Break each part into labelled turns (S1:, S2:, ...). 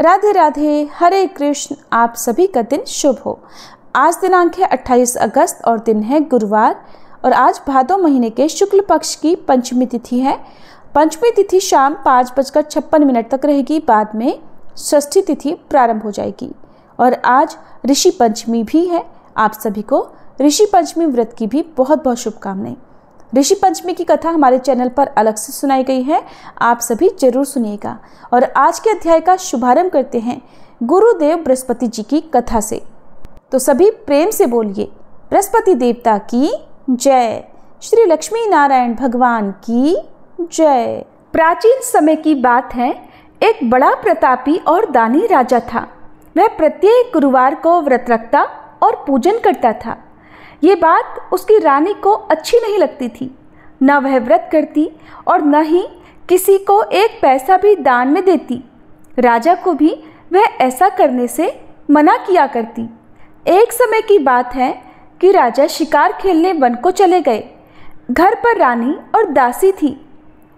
S1: राधे राधे, हरे कृष्ण। आप सभी का दिन शुभ हो। आज दिनांक है 28 अगस्त और दिन है गुरुवार और आज भादो महीने के शुक्ल पक्ष की पंचमी तिथि है। पंचमी तिथि शाम 5:56 तक रहेगी, बाद में षष्ठी तिथि प्रारंभ हो जाएगी और आज ऋषि पंचमी भी है। आप सभी को ऋषि पंचमी व्रत की भी बहुत बहुत शुभकामनाएं। ऋषि पंचमी की कथा हमारे चैनल पर अलग से सुनाई गई है, आप सभी जरूर सुनिएगा। और आज के अध्याय का शुभारंभ करते हैं गुरुदेव बृहस्पति जी की कथा से। तो सभी प्रेम से बोलिए, बृहस्पति देवता की जय, श्री लक्ष्मी नारायण भगवान की जय। प्राचीन समय की बात है, एक बड़ा प्रतापी और दानी राजा था। वह प्रत्येक गुरुवार को व्रत रखता और पूजन करता था। ये बात उसकी रानी को अच्छी नहीं लगती थी। न वह व्रत करती और न ही किसी को एक पैसा भी दान में देती। राजा को भी वह ऐसा करने से मना किया करती। एक समय की बात है कि राजा शिकार खेलने वन को चले गए। घर पर रानी और दासी थी।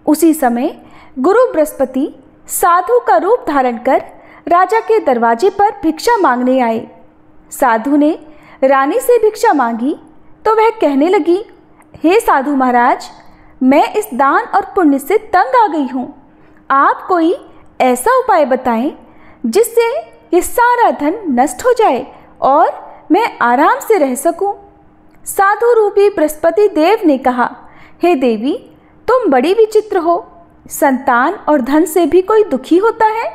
S1: उसी समय गुरु बृहस्पति साधु का रूप धारण कर राजा के दरवाजे पर भिक्षा मांगने आए। साधु ने रानी से भिक्षा मांगी तो वह कहने लगी, हे साधु महाराज, मैं इस दान और पुण्य से तंग आ गई हूँ। आप कोई ऐसा उपाय बताएं जिससे ये सारा धन नष्ट हो जाए और मैं आराम से रह सकूं। साधु रूपी बृहस्पति देव ने कहा, हे देवी, तुम बड़ी विचित्र हो। संतान और धन से भी कोई दुखी होता है।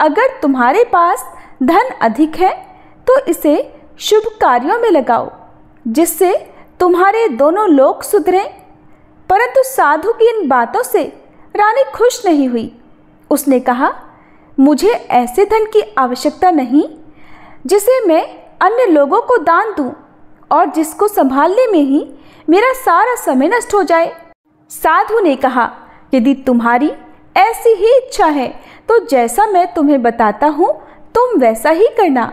S1: अगर तुम्हारे पास धन अधिक है तो इसे शुभ कार्यों में लगाओ जिससे तुम्हारे दोनों लोक सुधरें। परंतु साधु की इन बातों से रानी खुश नहीं हुई। उसने कहा, मुझे ऐसे धन की आवश्यकता नहीं जिसे मैं अन्य लोगों को दान दूं और जिसको संभालने में ही मेरा सारा समय नष्ट हो जाए। साधु ने कहा, यदि तुम्हारी ऐसी ही इच्छा है तो जैसा मैं तुम्हें बताता हूँ तुम वैसा ही करना।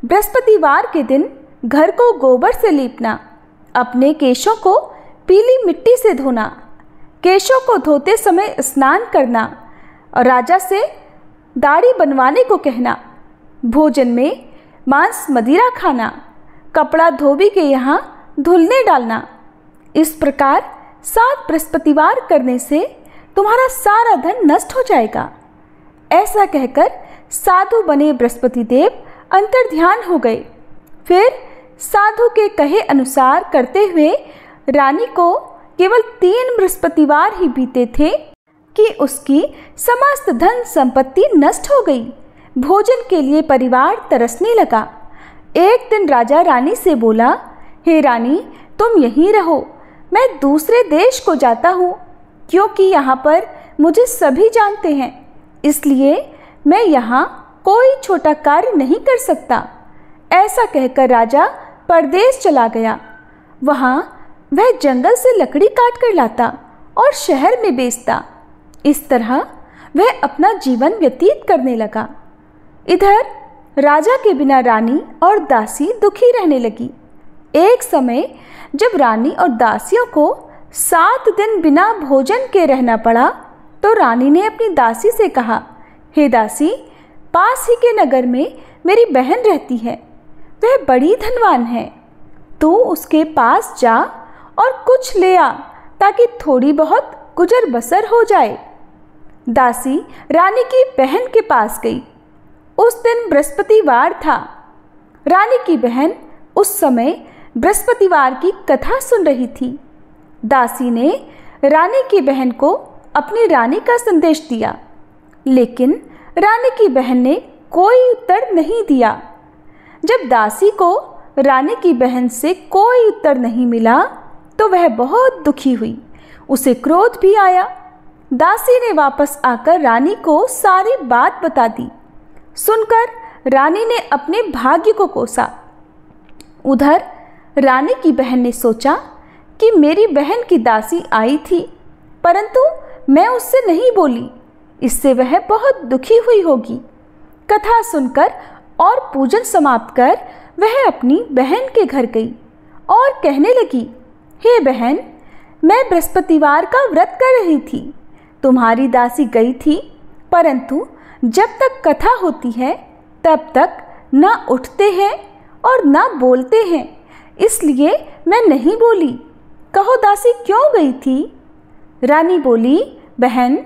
S1: बृहस्पतिवार के दिन घर को गोबर से लीपना, अपने केशों को पीली मिट्टी से धोना, केशों को धोते समय स्नान करना और राजा से दाढ़ी बनवाने को कहना, भोजन में मांस मदिरा खाना, कपड़ा धोबी के यहाँ धुलने डालना। इस प्रकार 7 बृहस्पतिवार करने से तुम्हारा सारा धन नष्ट हो जाएगा। ऐसा कहकर साधु बने बृहस्पति देव अंतर्ध्यान हो गए। फिर साधु के कहे अनुसार करते हुए रानी को केवल 3 बृहस्पतिवार ही बीते थे कि उसकी समस्त धन संपत्ति नष्ट हो गई। भोजन के लिए परिवार तरसने लगा। एक दिन राजा रानी से बोला, हे रानी, तुम यहीं रहो, मैं दूसरे देश को जाता हूँ क्योंकि यहाँ पर मुझे सभी जानते हैं, इसलिए मैं यहाँ कोई छोटा कार्य नहीं कर सकता। ऐसा कहकर राजा परदेश चला गया। वहाँ वह जंगल से लकड़ी काट कर लाता और शहर में बेचता। इस तरह वह अपना जीवन व्यतीत करने लगा। इधर राजा के बिना रानी और दासी दुखी रहने लगी। एक समय जब रानी और दासियों को 7 दिन बिना भोजन के रहना पड़ा तो रानी ने अपनी दासी से कहा, हे दासी, पास ही के नगर में मेरी बहन रहती है, वह बड़ी धनवान है। तू उसके पास जा और कुछ ले आ ताकि थोड़ी बहुत गुजर बसर हो जाए। दासी रानी की बहन के पास गई। उस दिन बृहस्पतिवार था। रानी की बहन उस समय बृहस्पतिवार की कथा सुन रही थी। दासी ने रानी की बहन को अपनी रानी का संदेश दिया, लेकिन रानी की बहन ने कोई उत्तर नहीं दिया। जब दासी को रानी की बहन से कोई उत्तर नहीं मिला तो वह बहुत दुखी हुई। उसे क्रोध भी आया। दासी ने वापस आकर रानी को सारी बात बता दी। सुनकर रानी ने अपने भाग्य को कोसा। उधर रानी की बहन ने सोचा कि मेरी बहन की दासी आई थी, परंतु मैं उससे नहीं बोली, इससे वह बहुत दुखी हुई होगी। कथा सुनकर और पूजन समाप्त कर वह अपनी बहन के घर गई और कहने लगी, हे बहन, मैं बृहस्पतिवार का व्रत कर रही थी। तुम्हारी दासी गई थी, परंतु जब तक कथा होती है तब तक ना उठते हैं और ना बोलते हैं, इसलिए मैं नहीं बोली। कहो दासी क्यों गई थी? रानी बोली, बहन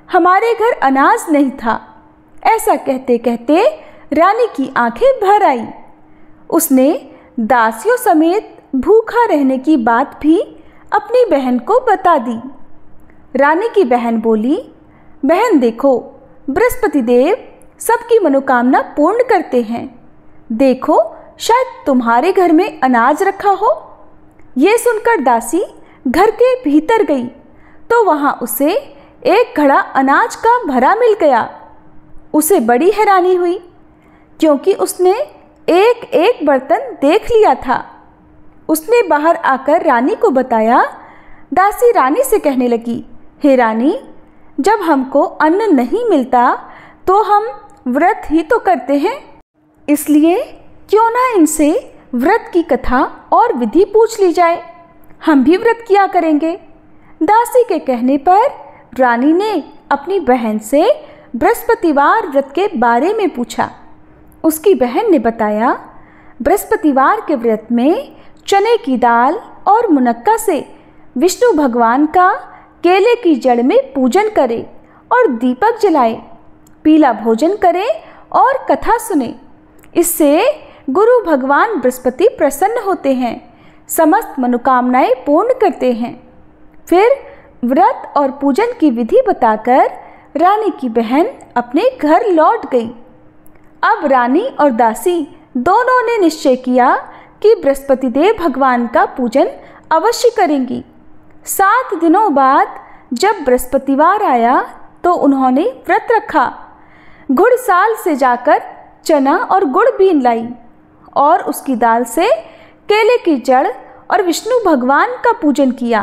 S1: हमारे घर अनाज नहीं था। ऐसा कहते कहते रानी की आंखें भर आई। उसने दासियों समेत भूखा रहने की बात भी अपनी बहन को बता दी। रानी की बहन बोली, बहन देखो, बृहस्पति देव सबकी मनोकामना पूर्ण करते हैं। देखो शायद तुम्हारे घर में अनाज रखा हो। ये सुनकर दासी घर के भीतर गई तो वहां उसे एक घड़ा अनाज का भरा मिल गया। उसे बड़ी हैरानी हुई क्योंकि उसने एक एक बर्तन देख लिया था। उसने बाहर आकर रानी को बताया। दासी रानी से कहने लगी, हे रानी, जब हमको अन्न नहीं मिलता तो हम व्रत ही तो करते हैं, इसलिए क्यों ना इनसे व्रत की कथा और विधि पूछ ली जाए, हम भी व्रत किया करेंगे। दासी के कहने पर रानी ने अपनी बहन से बृहस्पतिवार व्रत के बारे में पूछा। उसकी बहन ने बताया, बृहस्पतिवार के व्रत में चने की दाल और मुनक्का से विष्णु भगवान का केले की जड़ में पूजन करें और दीपक जलाएं, पीला भोजन करें और कथा सुने। इससे गुरु भगवान बृहस्पति प्रसन्न होते हैं, समस्त मनोकामनाएं पूर्ण करते हैं। फिर व्रत और पूजन की विधि बताकर रानी की बहन अपने घर लौट गई। अब रानी और दासी दोनों ने निश्चय किया कि बृहस्पति देव भगवान का पूजन अवश्य करेंगी। 7 दिनों बाद जब बृहस्पतिवार आया तो उन्होंने व्रत रखा। घुड़साल से जाकर चना और गुड़ बीन लाई और उसकी दाल से केले की जड़ और विष्णु भगवान का पूजन किया।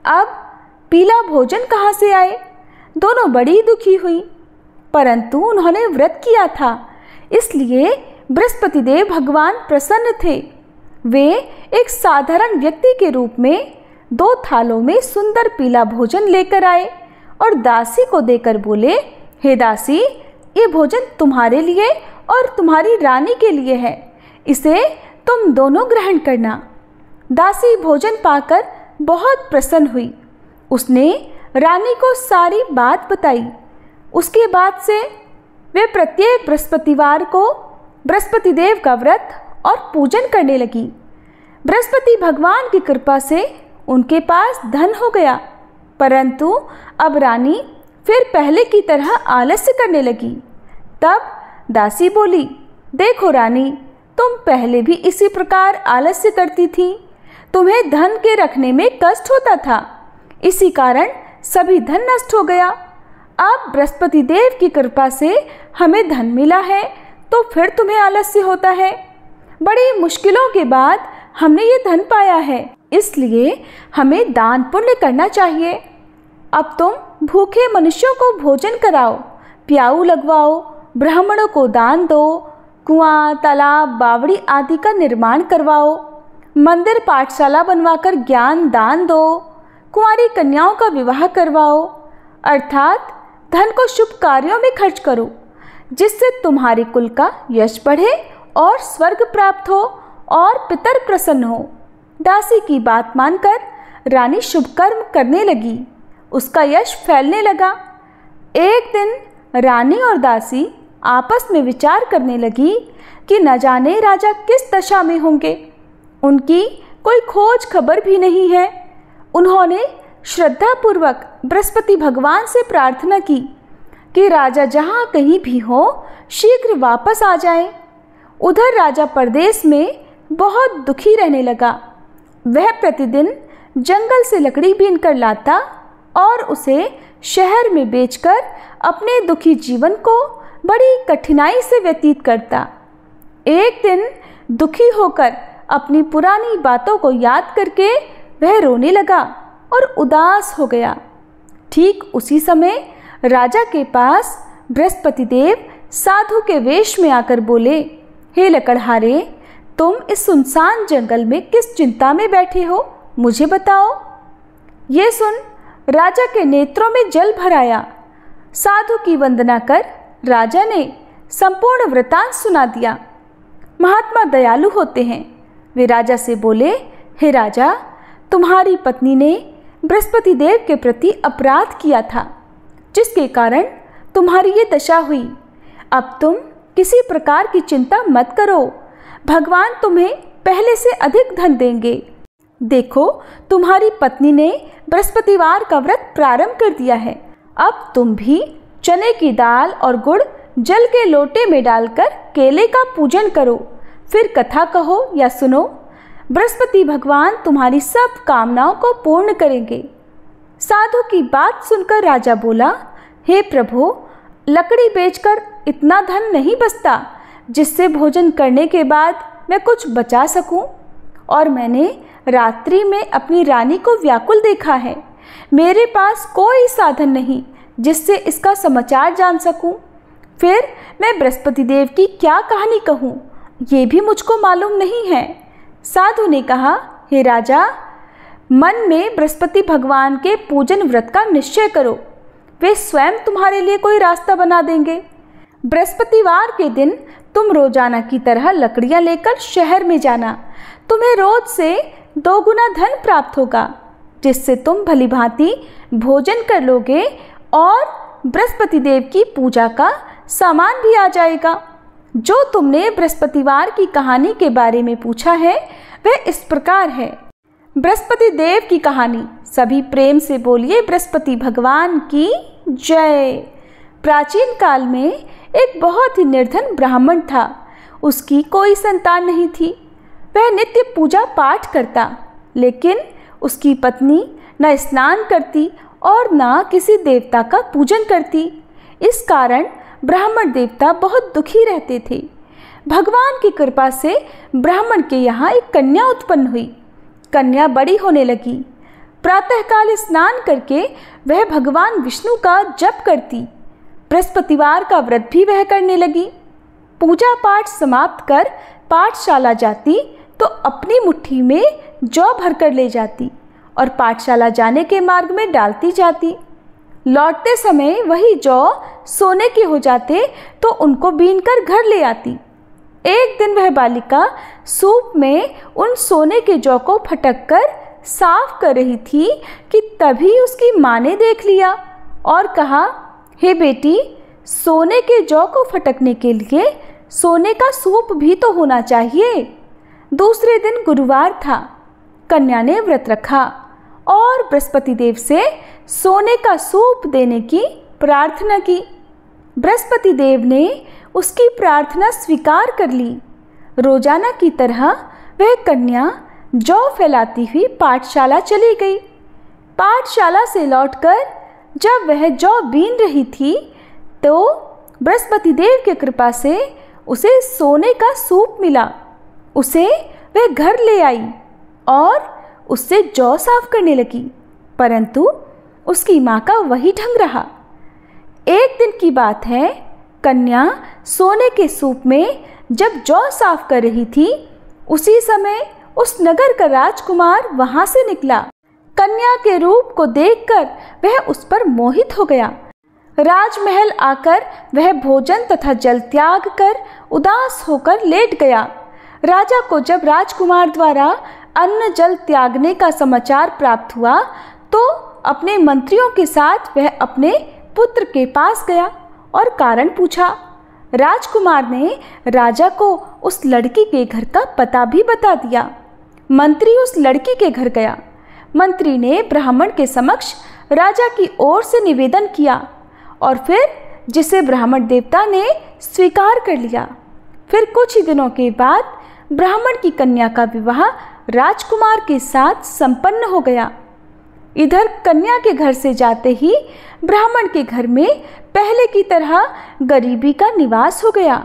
S1: अब पीला भोजन कहाँ से आए? दोनों बड़ी दुखी हुई, परंतु उन्होंने व्रत किया था, इसलिए बृहस्पति देव भगवान प्रसन्न थे। वे एक साधारण व्यक्ति के रूप में 2 थालों में सुंदर पीला भोजन लेकर आए और दासी को देकर बोले, हे दासी, ये भोजन तुम्हारे लिए और तुम्हारी रानी के लिए है, इसे तुम दोनों ग्रहण करना। दासी भोजन पाकर बहुत प्रसन्न हुई। उसने रानी को सारी बात बताई। उसके बाद से वे प्रत्येक बृहस्पतिवार को बृहस्पति देव का व्रत और पूजन करने लगी। बृहस्पति भगवान की कृपा से उनके पास धन हो गया, परंतु अब रानी फिर पहले की तरह आलस्य करने लगी। तब दासी बोली, देखो रानी, तुम पहले भी इसी प्रकार आलस्य करती थी। तुम्हें धन के रखने में कष्ट होता था, इसी कारण सभी धन नष्ट हो गया। अब बृहस्पति देव की कृपा से हमें धन मिला है तो फिर तुम्हें आलस्य होता है। बड़ी मुश्किलों के बाद हमने ये धन पाया है, इसलिए हमें दान पुण्य करना चाहिए। अब तुम भूखे मनुष्यों को भोजन कराओ, प्याऊ लगवाओ, ब्राह्मणों को दान दो, कुआं, तालाब, बावड़ी आदि का निर्माण करवाओ, मंदिर पाठशाला बनवाकर ज्ञान दान दो, कुंवारी कन्याओं का विवाह करवाओ, अर्थात धन को शुभ कार्यों में खर्च करो, जिससे तुम्हारे कुल का यश बढ़े और स्वर्ग प्राप्त हो और पितर प्रसन्न हो। दासी की बात मानकर रानी शुभ कर्म करने लगी। उसका यश फैलने लगा। एक दिन रानी और दासी आपस में विचार करने लगी कि न जाने राजा किस दशा में होंगे। उनकी कोई खोज खबर भी नहीं है। उन्होंने श्रद्धापूर्वक बृहस्पति भगवान से प्रार्थना की कि राजा जहाँ कहीं भी हो शीघ्र वापस आ जाए। उधर राजा परदेश में बहुत दुखी रहने लगा। वह प्रतिदिन जंगल से लकड़ी बीन कर लाता और उसे शहर में बेचकर अपने दुखी जीवन को बड़ी कठिनाई से व्यतीत करता। एक दिन दुखी होकर अपनी पुरानी बातों को याद करके वह रोने लगा और उदास हो गया। ठीक उसी समय राजा के पास बृहस्पति देव साधु के वेश में आकर बोले, हे लकड़हारे, तुम इस सुनसान जंगल में किस चिंता में बैठे हो, मुझे बताओ। ये सुन राजा के नेत्रों में जल भर आया। साधु की वंदना कर राजा ने संपूर्ण वृतांत सुना दिया। महात्मा दयालु होते हैं। वे राजा से बोले, हे राजा, तुम्हारी पत्नी ने बृहस्पति देव के प्रति अपराध किया था, जिसके कारण तुम्हारी ये दशा हुई। अब तुम किसी प्रकार की चिंता मत करो, भगवान तुम्हें पहले से अधिक धन देंगे। देखो, तुम्हारी पत्नी ने बृहस्पतिवार का व्रत प्रारंभ कर दिया है। अब तुम भी चने की दाल और गुड़ जल के लोटे में डालकर केले का पूजन करो, फिर कथा कहो या सुनो। बृहस्पति भगवान तुम्हारी सब कामनाओं को पूर्ण करेंगे। साधु की बात सुनकर राजा बोला, हे प्रभु, लकड़ी बेचकर इतना धन नहीं बचता जिससे भोजन करने के बाद मैं कुछ बचा सकूं, और मैंने रात्रि में अपनी रानी को व्याकुल देखा है। मेरे पास कोई साधन नहीं जिससे इसका समाचार जान सकूं। फिर मैं बृहस्पति देव की क्या कहानी कहूं, ये भी मुझको मालूम नहीं है। साधु ने कहा, हे राजा, मन में बृहस्पति भगवान के पूजन व्रत का निश्चय करो, वे स्वयं तुम्हारे लिए कोई रास्ता बना देंगे। बृहस्पतिवार के दिन तुम रोजाना की तरह लकड़ियां लेकर शहर में जाना। तुम्हें रोज से 2 गुना धन प्राप्त होगा, जिससे तुम भलीभांति भोजन कर लोगे और बृहस्पति देव की पूजा का सामान भी आ जाएगा। जो तुमने बृहस्पतिवार की कहानी के बारे में पूछा है वह इस प्रकार है। बृहस्पति देव की कहानी। सभी प्रेम से बोलिए, बृहस्पति भगवान की जय। प्राचीन काल में एक बहुत ही निर्धन ब्राह्मण था। उसकी कोई संतान नहीं थी। वह नित्य पूजा पाठ करता, लेकिन उसकी पत्नी न स्नान करती और न किसी देवता का पूजन करती। इस कारण ब्राह्मण देवता बहुत दुखी रहते थे। भगवान की कृपा से ब्राह्मण के यहाँ एक कन्या उत्पन्न हुई। कन्या बड़ी होने लगी। प्रातःकाल स्नान करके वह भगवान विष्णु का जप करती। बृहस्पतिवार का व्रत भी वह करने लगी। पूजा पाठ समाप्त कर पाठशाला जाती तो अपनी मुट्ठी में जौ भरकर ले जाती और पाठशाला जाने के मार्ग में डालती जाती। लौटते समय वही जौ सोने के हो जाते तो उनको बीनकर घर ले आती। एक दिन वह बालिका सूप में उन सोने के जौ को फटक कर साफ कर रही थी कि तभी उसकी माँ ने देख लिया और कहा, हे बेटी, सोने के जौ को फटकने के लिए सोने का सूप भी तो होना चाहिए। दूसरे दिन गुरुवार था। कन्या ने व्रत रखा और बृहस्पति देव से सोने का सूप देने की प्रार्थना की। बृहस्पति देव ने उसकी प्रार्थना स्वीकार कर ली। रोजाना की तरह वह कन्या जौ फैलाती हुई पाठशाला चली गई। पाठशाला से लौटकर जब वह जौ बीन रही थी तो बृहस्पति देव की कृपा से उसे सोने का सूप मिला। उसे वह घर ले आई और उससे जौ साफ करने लगी, परंतु उसकी माँ का वही ढंग रहा। एक दिन की बात है, कन्या सोने के सूप में जब जौ साफ कर रही थी, उसी समय उस नगर का राजकुमार वहां से निकला। कन्या के रूप को देखकर वह उस पर मोहित हो गया। राजमहल आकर वह भोजन तथा जल त्याग कर उदास होकर लेट गया। राजा को जब राजकुमार द्वारा अन्न जल त्यागने का समाचार प्राप्त हुआ तो अपने मंत्रियों के साथ वह अपने पुत्र के पास गया और कारण पूछा। राजकुमार ने राजा को उस लड़की के घर का पता भी बता दिया। मंत्री उस लड़की के घर गया। मंत्री ने ब्राह्मण के समक्ष राजा की ओर से निवेदन किया और फिर जिसे ब्राह्मण देवता ने स्वीकार कर लिया। फिर कुछ ही दिनों के बाद ब्राह्मण की कन्या का विवाह राजकुमार के साथ संपन्न हो गया। इधर कन्या के घर से जाते ही ब्राह्मण के घर में पहले की तरह गरीबी का निवास हो गया।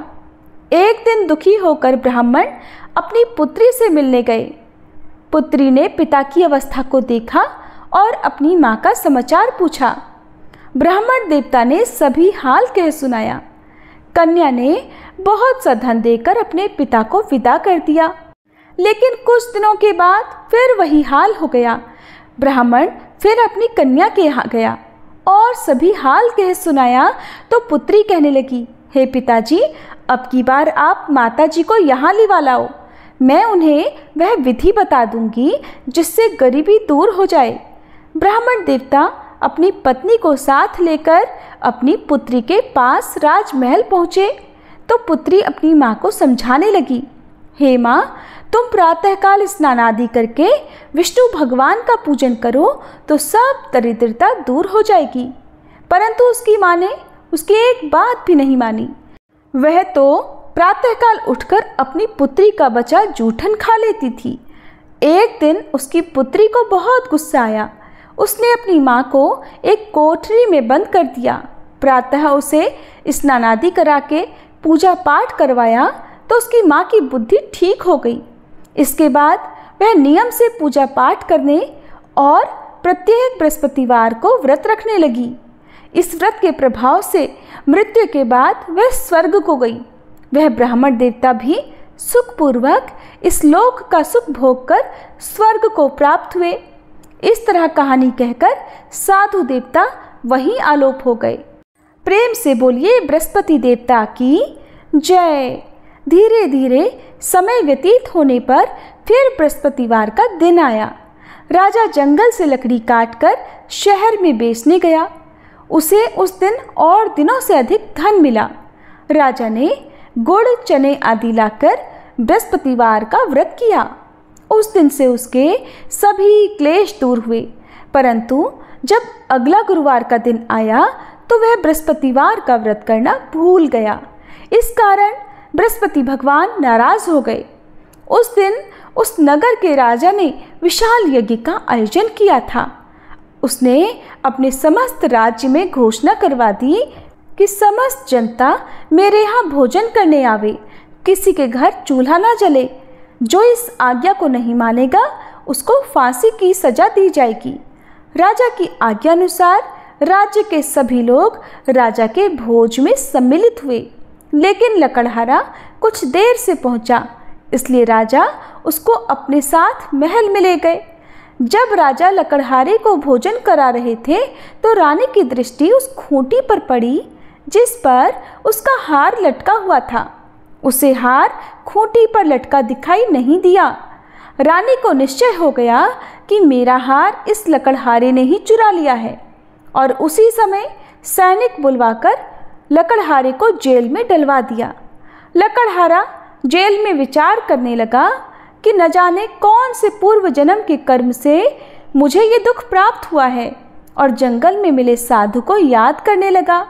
S1: एक दिन दुखी होकर ब्राह्मण अपनी पुत्री से मिलने गए। पुत्री ने पिता की अवस्था को देखा और अपनी माँ का समाचार पूछा। ब्राह्मण देवता ने सभी हाल कह सुनाया। कन्या ने बहुत सा धन देकर अपने पिता को विदा कर दिया, लेकिन कुछ दिनों के बाद फिर वही हाल हो गया। ब्राह्मण फिर अपनी कन्या के यहाँ गया और सभी हाल कह सुनाया तो पुत्री कहने लगी, हे पिताजी, अब की बार आप माताजी को यहाँ लिवा लाओ। मैं उन्हें वह विधि बता दूंगी जिससे गरीबी दूर हो जाए। ब्राह्मण देवता अपनी पत्नी को साथ लेकर अपनी पुत्री के पास राजमहल पहुँचे तो पुत्री अपनी माँ को समझाने लगी, हे माँ, तुम प्रातःकाल स्नान आदि करके विष्णु भगवान का पूजन करो तो सब दरिद्रता दूर हो जाएगी। परंतु उसकी माँ ने उसकी एक बात भी नहीं मानी। वह तो प्रातःकाल उठकर अपनी पुत्री का बचा जूठन खा लेती थी। एक दिन उसकी पुत्री को बहुत गुस्सा आया। उसने अपनी माँ को एक कोठरी में बंद कर दिया। प्रातः उसे स्नान आदि करा के पूजा पाठ करवाया तो उसकी माँ की बुद्धि ठीक हो गई। इसके बाद वह नियम से पूजा पाठ करने और प्रत्येक बृहस्पतिवार को व्रत रखने लगी। इस व्रत के प्रभाव से मृत्यु के बाद वह स्वर्ग को गई। वह ब्राह्मण देवता भी सुखपूर्वक इस लोक का सुख भोग कर स्वर्ग को प्राप्त हुए। इस तरह कहानी कहकर साधु देवता वहीं आलोप हो गए। प्रेम से बोलिए बृहस्पति देवता की जय। धीरे धीरे समय व्यतीत होने पर फिर बृहस्पतिवार का दिन आया। राजा जंगल से लकड़ी काटकर शहर में बेचने गया। उसे उस दिन और दिनों से अधिक धन मिला। राजा ने गुड़ चने आदि लाकर बृहस्पतिवार का व्रत किया। उस दिन से उसके सभी क्लेश दूर हुए। परंतु जब अगला गुरुवार का दिन आया तो वह बृहस्पतिवार का व्रत करना भूल गया। इस कारण बृहस्पति भगवान नाराज हो गए। उस दिन उस नगर के राजा ने विशाल यज्ञ का आयोजन किया था। उसने अपने समस्त राज्य में घोषणा करवा दी कि समस्त जनता मेरे यहाँ भोजन करने आवे, किसी के घर चूल्हा ना जले। जो इस आज्ञा को नहीं मानेगा उसको फांसी की सजा दी जाएगी। राजा की आज्ञा अनुसार राज्य के सभी लोग राजा के भोज में सम्मिलित हुए। लेकिन लकड़हारा कुछ देर से पहुंचा, इसलिए राजा उसको अपने साथ महल में ले गए। जब राजा लकड़हारे को भोजन करा रहे थे तो रानी की दृष्टि उस खूंटी पर पड़ी जिस पर उसका हार लटका हुआ था। उसे हार खूंटी पर लटका दिखाई नहीं दिया। रानी को निश्चय हो गया कि मेरा हार इस लकड़हारे ने ही चुरा लिया है और उसी समय सैनिक बुलवाकर लकड़हारे को जेल में डलवा दिया। लकड़हारा जेल में विचार करने लगा कि न जाने कौन से पूर्व जन्म के कर्म से मुझे ये दुख प्राप्त हुआ है, और जंगल में मिले साधु को याद करने लगा।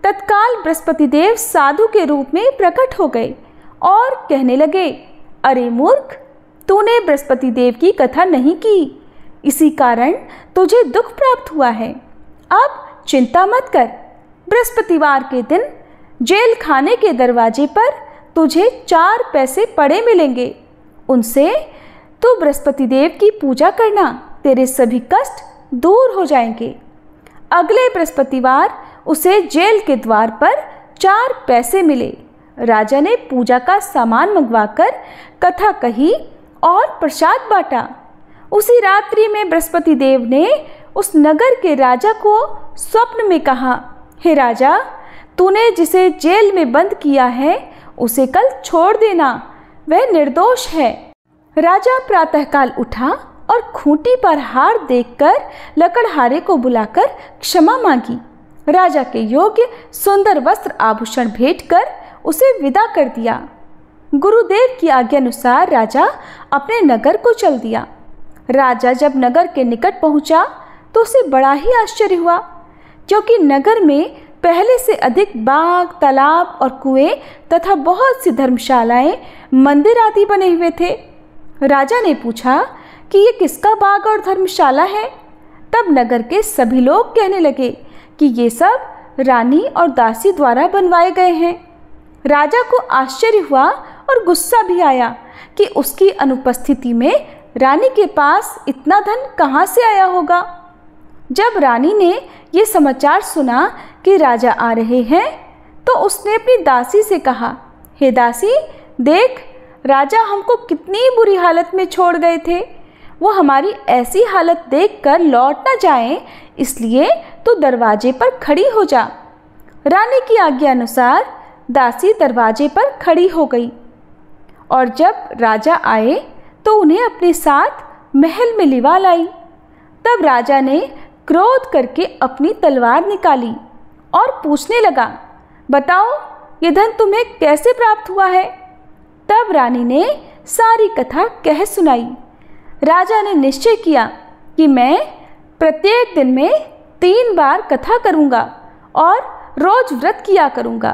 S1: तत्काल बृहस्पति देव साधु के रूप में प्रकट हो गए और कहने लगे, अरे मूर्ख, तूने बृहस्पति देव की कथा नहीं की, इसी कारण तुझे दुख प्राप्त हुआ है। अब चिंता मत कर, बृहस्पतिवार के दिन जेल खाने के दरवाजे पर तुझे 4 पैसे पड़े मिलेंगे। उनसे तू बृहस्पति देव की पूजा करना, तेरे सभी कष्ट दूर हो जाएंगे। अगले बृहस्पतिवार उसे जेल के द्वार पर 4 पैसे मिले। राजा ने पूजा का सामान मंगवाकर कथा कही और प्रसाद बांटा। उसी रात्रि में बृहस्पति देव ने उस नगर के राजा को स्वप्न में कहा, हे राजा, तूने जिसे जेल में बंद किया है उसे कल छोड़ देना, वह निर्दोष है। राजा प्रातःकाल उठा और खूंटी पर हार देखकर लकड़हारे को बुलाकर क्षमा मांगी। राजा के योग्य सुंदर वस्त्र आभूषण भेंट कर उसे विदा कर दिया। गुरुदेव की आज्ञा अनुसार राजा अपने नगर को चल दिया। राजा जब नगर के निकट पहुंचा तो उसे बड़ा ही आश्चर्य हुआ, क्योंकि नगर में पहले से अधिक बाग, तालाब और कुएं तथा बहुत सी धर्मशालाएं, मंदिर आदि बने हुए थे। राजा ने पूछा कि ये किसका बाग और धर्मशाला है? तब नगर के सभी लोग कहने लगे कि ये सब रानी और दासी द्वारा बनवाए गए हैं। राजा को आश्चर्य हुआ और गुस्सा भी आया कि उसकी अनुपस्थिति में रानी के पास इतना धन कहाँ से आया होगा। जब रानी ने ये समाचार सुना कि राजा आ रहे हैं तो उसने अपनी दासी से कहा, हे दासी, देख, राजा हमको कितनी बुरी हालत में छोड़ गए थे। वो हमारी ऐसी हालत देखकर लौट ना जाएं, इसलिए तू दरवाजे पर खड़ी हो जा। रानी की आज्ञा अनुसार दासी दरवाजे पर खड़ी हो गई और जब राजा आए तो उन्हें अपने साथ महल में लिवा लाई। तब राजा ने क्रोध करके अपनी तलवार निकाली और पूछने लगा, बताओ ये धन तुम्हें कैसे प्राप्त हुआ है? तब रानी ने सारी कथा कह सुनाई। राजा ने निश्चय किया कि मैं प्रत्येक दिन में 3 बार कथा करूँगा और रोज व्रत किया करूँगा।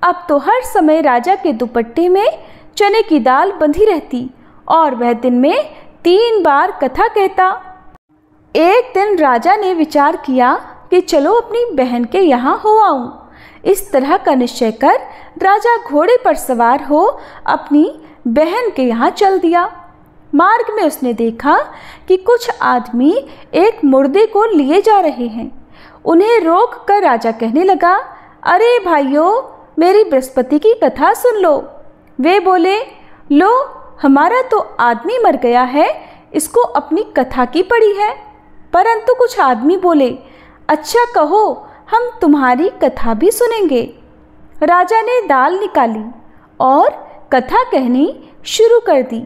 S1: अब तो हर समय राजा के दुपट्टे में चने की दाल बंधी रहती और वह दिन में 3 बार कथा कहता। एक दिन राजा ने विचार किया कि चलो अपनी बहन के यहाँ हो आऊं। इस तरह का निश्चय कर राजा घोड़े पर सवार हो अपनी बहन के यहाँ चल दिया। मार्ग में उसने देखा कि कुछ आदमी एक मुर्दे को लिए जा रहे हैं। उन्हें रोक कर राजा कहने लगा, अरे भाइयों, मेरी बृहस्पति की कथा सुन लो। वे बोले, लो हमारा तो आदमी मर गया है, इसको अपनी कथा की पड़ी है। परंतु कुछ आदमी बोले, अच्छा कहो, हम तुम्हारी कथा भी सुनेंगे। राजा ने दाल निकाली और कथा कहनी शुरू कर दी।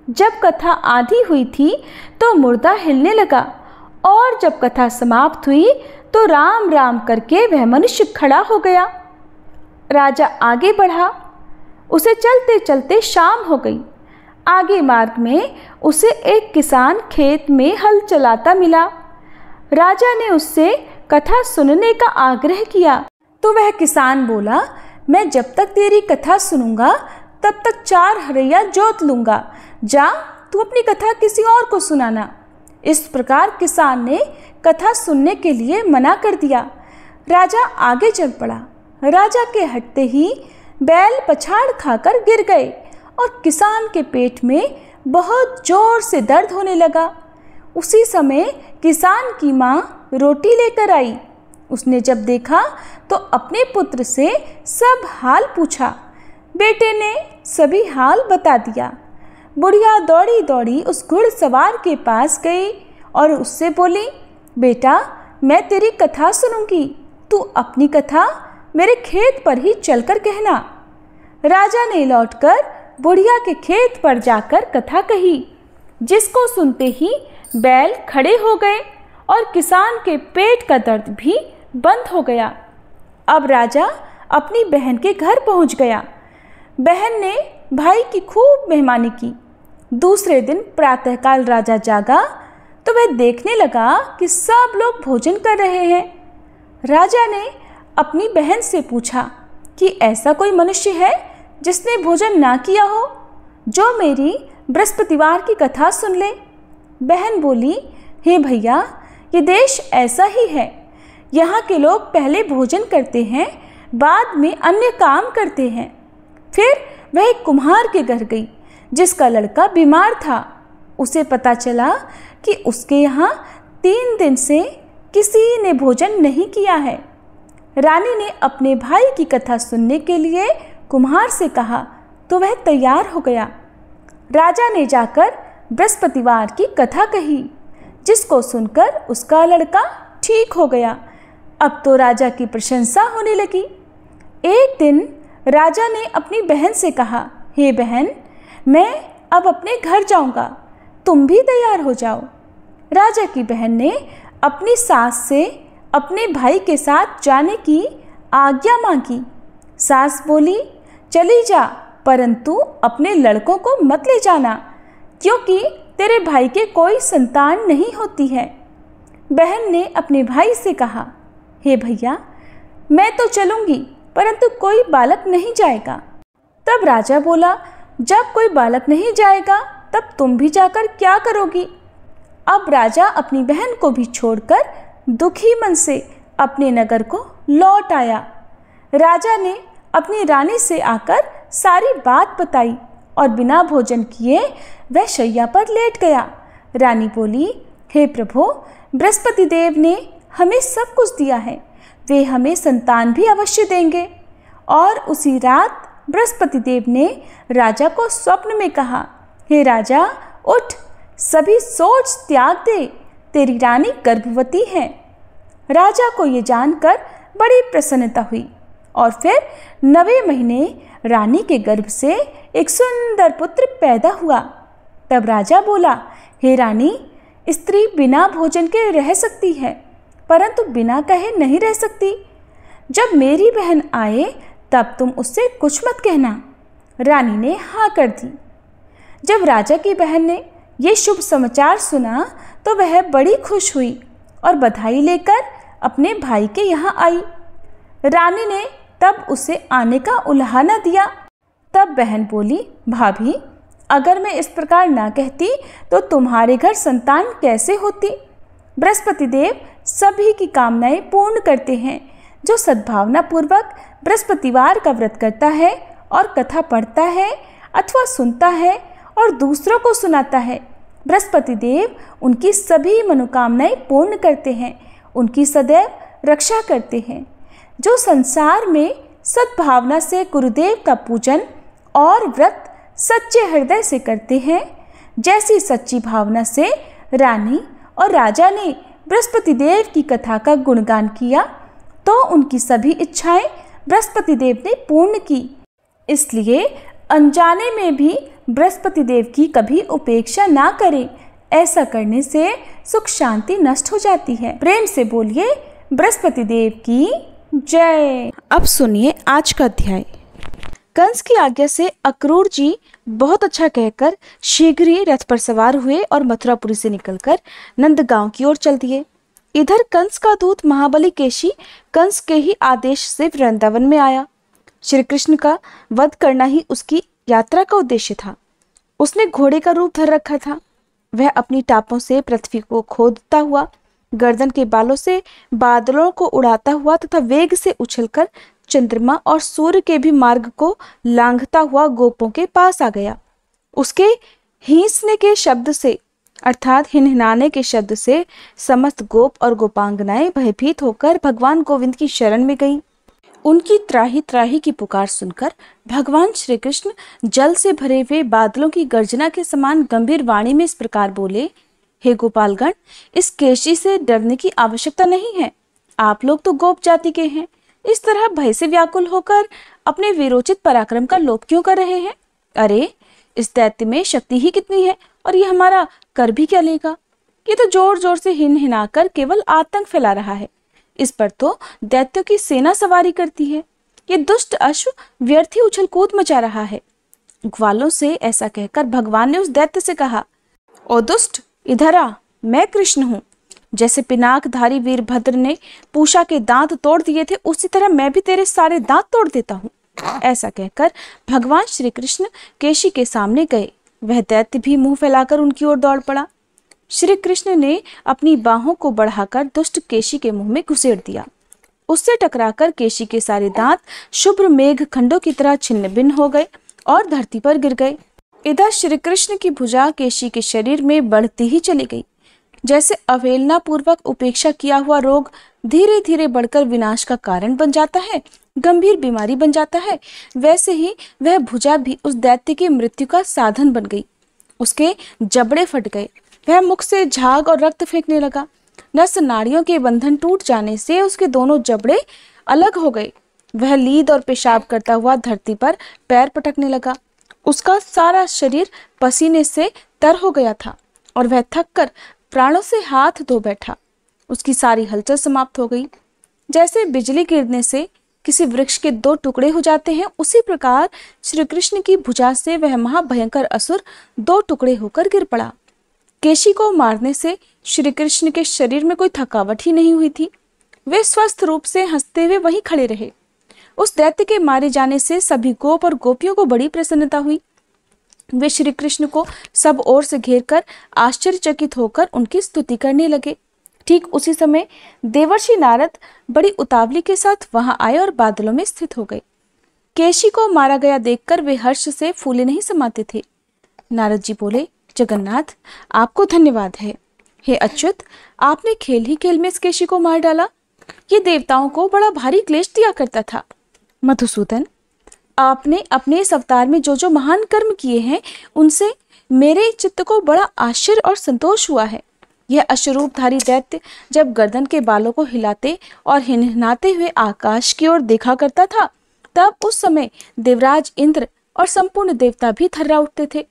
S1: जब कथा आधी हुई थी तो मुर्दा हिलने लगा और जब कथा समाप्त हुई तो राम राम करके वह मनुष्य खड़ा हो गया। राजा आगे बढ़ा। उसे चलते चलते शाम हो गई। आगे मार्ग में उसे एक किसान खेत में हल चलाता मिला। राजा ने उससे कथा सुनने का आग्रह किया तो वह किसान बोला, मैं जब तक तेरी कथा सुनूंगा तब तक 4 हरैया जोत लूंगा। जा, तू अपनी कथा किसी और को सुनाना। इस प्रकार किसान ने कथा सुनने के लिए मना कर दिया। राजा आगे चल पड़ा। राजा के हटते ही बैल पछाड़ खाकर गिर गए और किसान के पेट में बहुत जोर से दर्द होने लगा। उसी समय किसान की माँ रोटी लेकर आई। उसने जब देखा तो अपने पुत्र से सब हाल पूछा। बेटे ने सभी हाल बता दिया। बुढ़िया दौड़ी दौड़ी उस घुड़सवार के पास गई और उससे बोली, बेटा मैं तेरी कथा सुनूंगी, तू अपनी कथा मेरे खेत पर ही चलकर कहना। राजा ने लौटकर बुढ़िया के खेत पर जाकर कथा कही, जिसको सुनते ही बैल खड़े हो गए और किसान के पेट का दर्द भी बंद हो गया। अब राजा अपनी बहन के घर पहुंच गया। बहन ने भाई की खूब मेहमानी की। दूसरे दिन प्रातःकाल राजा जागा तो वह देखने लगा कि सब लोग भोजन कर रहे हैं। राजा ने अपनी बहन से पूछा कि ऐसा कोई मनुष्य है जिसने भोजन ना किया हो, जो मेरी बृहस्पतिवार की कथा सुन ले। बहन बोली, हे भैया, ये देश ऐसा ही है। यहाँ के लोग पहले भोजन करते हैं, बाद में अन्य काम करते हैं। फिर वह एक कुम्हार के घर गई जिसका लड़का बीमार था। उसे पता चला कि उसके यहाँ 3 दिन से किसी ने भोजन नहीं किया है। रानी ने अपने भाई की कथा सुनने के लिए कुम्हार से कहा तो वह तैयार हो गया। राजा ने जाकर बृहस्पतिवार की कथा कही, जिसको सुनकर उसका लड़का ठीक हो गया। अब तो राजा की प्रशंसा होने लगी। एक दिन राजा ने अपनी बहन से कहा, हे बहन, मैं अब अपने घर जाऊंगा, तुम भी तैयार हो जाओ। राजा की बहन ने अपनी सास से अपने भाई के साथ जाने की आज्ञा मांगी। सास बोली, चली जा, परंतु अपने लड़कों को मत ले जाना, क्योंकि तेरे भाई के कोई संतान नहीं होती है। बहन ने अपने भाई से कहा, हे भैया, मैं तो चलूंगी, परंतु कोई बालक नहीं जाएगा। तब राजा बोला, जब कोई बालक नहीं जाएगा तब तुम भी जाकर क्या करोगी? अब राजा अपनी बहन को भी छोड़कर दुखी मन से अपने नगर को लौट आया। राजा ने अपनी रानी से आकर सारी बात बताई और बिना भोजन किए वह शैया पर लेट गया। रानी बोली, हे प्रभु, बृहस्पति देव ने हमें सब कुछ दिया है, वे हमें संतान भी अवश्य देंगे। और उसी रात बृहस्पति देव ने राजा को स्वप्न में कहा, हे राजा, उठ, सभी सोच त्याग दे, तेरी रानी गर्भवती है। राजा को ये जानकर बड़ी प्रसन्नता हुई और फिर 9वें महीने रानी के गर्भ से एक सुंदर पुत्र पैदा हुआ। तब राजा बोला, हे रानी, स्त्री बिना भोजन के रह सकती है, परंतु बिना कहे नहीं रह सकती। जब मेरी बहन आए तब तुम उससे कुछ मत कहना। रानी ने हाँ कर दी। जब राजा की बहन ने ये शुभ समाचार सुना तो वह बड़ी खुश हुई और बधाई लेकर अपने भाई के यहाँ आई। रानी ने तब उसे आने का उलाहना दिया। तब बहन बोली, भाभी, अगर मैं इस प्रकार ना कहती तो तुम्हारे घर संतान कैसे होती? बृहस्पति देव सभी की कामनाएं पूर्ण करते हैं। जो सद्भावना पूर्वक बृहस्पतिवार का व्रत करता है और कथा पढ़ता है अथवा सुनता है और दूसरों को सुनाता है, बृहस्पति देव उनकी सभी मनोकामनाएं पूर्ण करते हैं, उनकी सदैव रक्षा करते हैं। जो संसार में सद्भावना से गुरुदेव का पूजन और व्रत सच्चे हृदय से करते हैं, जैसी सच्ची भावना से रानी और राजा ने बृहस्पति देव की कथा का गुणगान किया, तो उनकी सभी इच्छाएं बृहस्पति देव ने पूर्ण की। इसलिए अनजाने में भी बृहस्पति देव की कभी उपेक्षा ना करें। ऐसा करने से सुख शांति नष्ट हो जाती है। प्रेम से बोलिए बृहस्पति देव की जय। अब सुनिए आज का अध्याय। कंस की आज्ञा से अक्रूर जी बहुत अच्छा कहकर शीघ्र ही रथ पर सवार हुए और मथुरापुरी से निकलकर नंदगांव की ओर चल दिए। इधर कंस का दूत महाबली केशी कंस के ही आदेश से वृंदावन में आया। श्री कृष्ण का वध करना ही उसकी यात्रा का उद्देश्य था। उसने घोड़े का रूप धर रखा था। वह अपनी टापों से पृथ्वी को खोदता हुआ, गर्दन के बालों से बादलों को उड़ाता हुआ तथा वेग से उछलकर चंद्रमा और सूर्य के भी मार्ग को लांघता हुआ गोपों के पास आ गया। उसके हींसने के शब्द से अर्थात हिनहिनाने के शब्द से समस्त गोप और गोपांगनाएं भयभीत होकर भगवान गोविंद की शरण में गईं। उनकी त्राही त्राही की पुकार सुनकर भगवान श्री कृष्ण जल से भरे हुए बादलों की गर्जना के समान गंभीर वाणी में इस प्रकार बोले, हे गोपालगण, इस केशी से डरने की आवश्यकता नहीं है। आप लोग तो गोप जाति के हैं। इस तरह भय से व्याकुल होकर अपने वीरोचित पराक्रम का लोप क्यों कर रहे हैं? अरे, इस दैत्य में शक्ति ही कितनी है और ये हमारा कर भी क्या लेगा? ये तो जोर जोर से हिनहिनाकर केवल आतंक फैला रहा है। इस पर तो दैत्यों की सेना सवारी करती है। ये दुष्ट अश्व व्यर्थ ही उछल कूद मचा रहा है। ग्वालों से ऐसा कहकर भगवान ने उस दैत्य से कहा, ओ दुष्ट, इधर आ, मैं कृष्ण हूँ। जैसे पिनाकधारी वीरभद्र ने पूषा के दांत तोड़ दिए थे, उसी तरह मैं भी तेरे सारे दांत तोड़ देता हूँ। ऐसा कहकर भगवान श्री कृष्ण केशी के सामने गए। वह दैत्य भी मुंह फैलाकर उनकी ओर दौड़ पड़ा। श्री कृष्ण ने अपनी बाहों को बढ़ाकर दुष्ट केशी के मुंह में घुसेड़ दिया। उससे टकराकर केशी के सारे दांत शुभ्र मेघ खंडों की तरह छिन्न भिन्न हो गए और धरती पर गिर गए। इधर श्री कृष्ण की भुजा केशी के शरीर में बढ़ती ही चली गई। जैसे अवहेलना पूर्वक उपेक्षा किया हुआ रोग धीरे धीरे बढ़कर विनाश का कारण बन जाता है, गंभीर बीमारी बन जाता है, वैसे ही वह भुजा भी उस दैत्य की मृत्यु का साधन बन गई। उसके जबड़े फट गए। वह मुख से झाग और रक्त फेंकने लगा। नस नाड़ियों के बंधन टूट जाने से उसके दोनों जबड़े अलग हो गए। वह लीद और पेशाब करता हुआ धरती पर पैर पटकने लगा। उसका सारा शरीर पसीने से तर हो गया था और वह थककर प्राणों से हाथ धो बैठा। उसकी सारी हलचल समाप्त हो गई। जैसे बिजली गिरने से किसी वृक्ष के दो टुकड़े हो जाते हैं, उसी प्रकार श्री कृष्ण की भुजा से वह महाभयंकर असुर दो टुकड़े होकर गिर पड़ा। केशी को मारने से श्री कृष्ण के शरीर में कोई थकावट ही नहीं हुई थी। वे स्वस्थ रूप से हंसते हुए वहीं खड़े रहे। उस दैत्य के मारे जाने से सभी गोप और गोपियों को बड़ी प्रसन्नता हुई। वे श्री कृष्ण को सब ओर से घेरकर आश्चर्यचकित होकर उनकी स्तुति करने लगे। ठीक उसी समय देवर्षि नारद बड़ी उतावली के साथ वहां आए और बादलों में स्थित हो गए। केशी को मारा गया देखकर वे हर्ष से फूले नहीं समाते थे। नारद जी बोले, जगन्नाथ, आपको धन्यवाद है। हे अच्युत, आपने खेल ही खेल में इस केशी को मार डाला। ये देवताओं को बड़ा भारी क्लेश दिया करता था। मधुसूदन, आपने अपने इस अवतार में जो जो महान कर्म किए हैं उनसे मेरे चित्त को बड़ा आश्चर्य और संतोष हुआ है। यह अश्वरूपधारी दैत्य जब गर्दन के बालों को हिलाते और हिनहिनाते हुए आकाश की ओर देखा करता था, तब उस समय देवराज इंद्र और संपूर्ण देवता भी थर्रा उठते थे।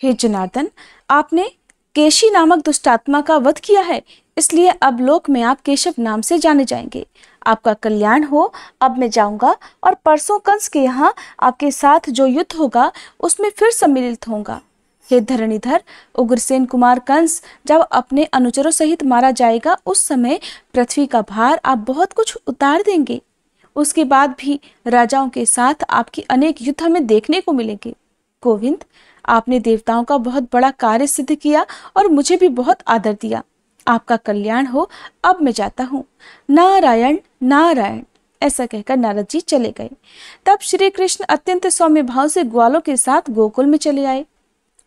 S1: हे जनार्दन, आपने केशी नामक दुष्टात्मा का वध किया है, इसलिए अब लोक में आप केशव नाम से जाने जाएंगे। आपका कल्याण हो। अब मैं जाऊंगा और परसों कंस के यहाँ आपके साथ जो युद्ध होगा उसमें फिर सम्मिलित होऊंगा। हे धरणीधर, उग्रसेन कुमार कंस जब अपने अनुचरों सहित मारा जाएगा, उस समय पृथ्वी का भार आप बहुत कुछ उतार देंगे। उसके बाद भी राजाओं के साथ आपकी अनेक युद्ध हमें देखने को मिलेंगे। गोविंद, आपने देवताओं का बहुत बड़ा कार्य सिद्ध किया और मुझे भी बहुत आदर दिया। आपका कल्याण हो। अब मैं जाता हूँ। नारायण नारायण। ऐसा कहकर नारद जी चले गए। तब श्री कृष्ण अत्यंत सौम्य भाव से ग्वालों के साथ गोकुल में चले आए।